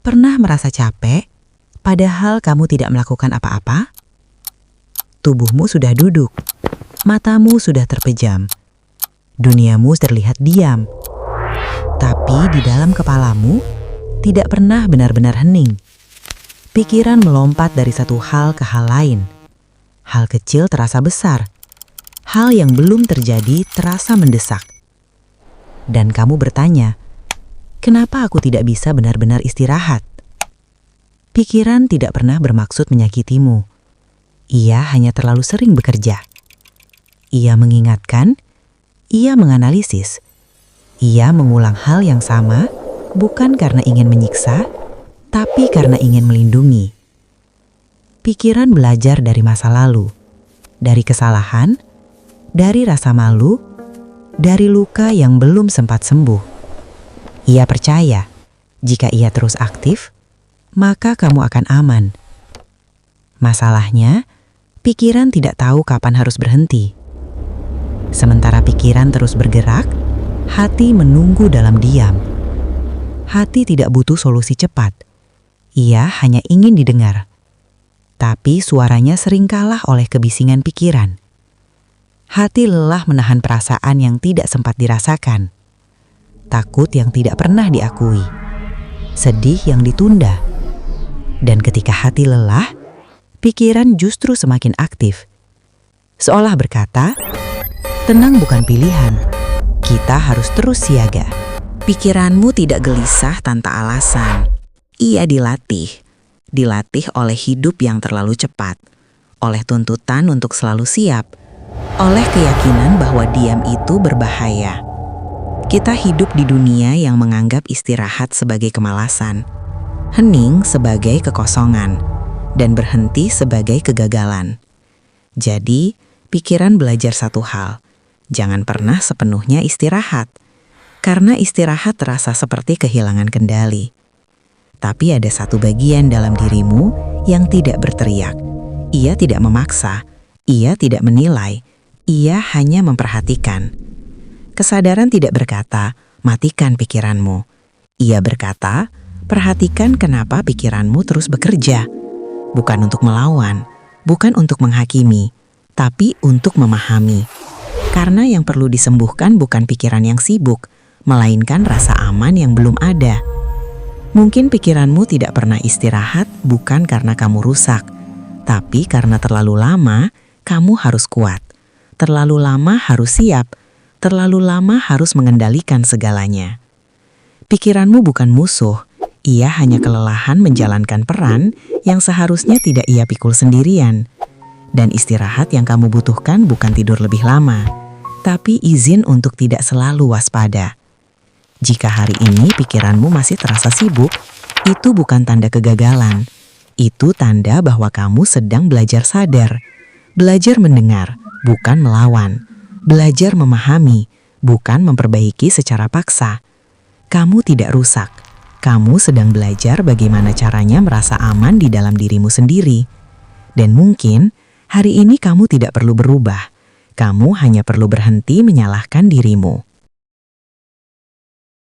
Pernah merasa capek, padahal kamu tidak melakukan apa-apa? Tubuhmu sudah duduk, matamu sudah terpejam, duniamu terlihat diam. Tapi di dalam kepalamu tidak pernah benar-benar hening. Pikiran melompat dari satu hal ke hal lain. Hal kecil terasa besar, hal yang belum terjadi terasa mendesak. Dan kamu bertanya, kenapa aku tidak bisa benar-benar istirahat? Pikiran tidak pernah bermaksud menyakitimu. Ia hanya terlalu sering bekerja. Ia mengingatkan, ia menganalisis. Ia mengulang hal yang sama, bukan karena ingin menyiksa, tapi karena ingin melindungi. Pikiran belajar dari masa lalu, dari kesalahan, dari rasa malu, dari luka yang belum sempat sembuh. Ia percaya, jika ia terus aktif, maka kamu akan aman. Masalahnya, pikiran tidak tahu kapan harus berhenti. Sementara pikiran terus bergerak, hati menunggu dalam diam. Hati tidak butuh solusi cepat. Ia hanya ingin didengar. Tapi suaranya sering kalah oleh kebisingan pikiran. Hati lelah menahan perasaan yang tidak sempat dirasakan. Takut yang tidak pernah diakui. Sedih yang ditunda. Dan ketika hati lelah, pikiran justru semakin aktif. Seolah berkata, tenang bukan pilihan. Kita harus terus siaga. Pikiranmu tidak gelisah tanpa alasan. Ia dilatih oleh hidup yang terlalu cepat, oleh tuntutan untuk selalu siap, oleh keyakinan bahwa diam itu berbahaya. Kita hidup di dunia yang menganggap istirahat sebagai kemalasan, hening sebagai kekosongan, dan berhenti sebagai kegagalan. Jadi, pikiran belajar satu hal. Jangan pernah sepenuhnya istirahat, karena istirahat terasa seperti kehilangan kendali. Tapi ada satu bagian dalam dirimu yang tidak berteriak. Ia tidak memaksa, ia tidak menilai, ia hanya memperhatikan. Kesadaran tidak berkata, matikan pikiranmu. Ia berkata, perhatikan kenapa pikiranmu terus bekerja. Bukan untuk melawan, bukan untuk menghakimi, tapi untuk memahami. Karena yang perlu disembuhkan bukan pikiran yang sibuk, melainkan rasa aman yang belum ada. Mungkin pikiranmu tidak pernah istirahat bukan karena kamu rusak, tapi karena terlalu lama kamu harus kuat. Terlalu lama harus siap, terlalu lama harus mengendalikan segalanya. Pikiranmu bukan musuh, ia hanya kelelahan menjalankan peran yang seharusnya tidak ia pikul sendirian. Dan istirahat yang kamu butuhkan bukan tidur lebih lama, tapi izin untuk tidak selalu waspada. Jika hari ini pikiranmu masih terasa sibuk, itu bukan tanda kegagalan. Itu tanda bahwa kamu sedang belajar sadar. Belajar mendengar, bukan melawan. Belajar memahami, bukan memperbaiki secara paksa. Kamu tidak rusak. Kamu sedang belajar bagaimana caranya merasa aman di dalam dirimu sendiri. Dan mungkin hari ini kamu tidak perlu berubah. Kamu hanya perlu berhenti menyalahkan dirimu.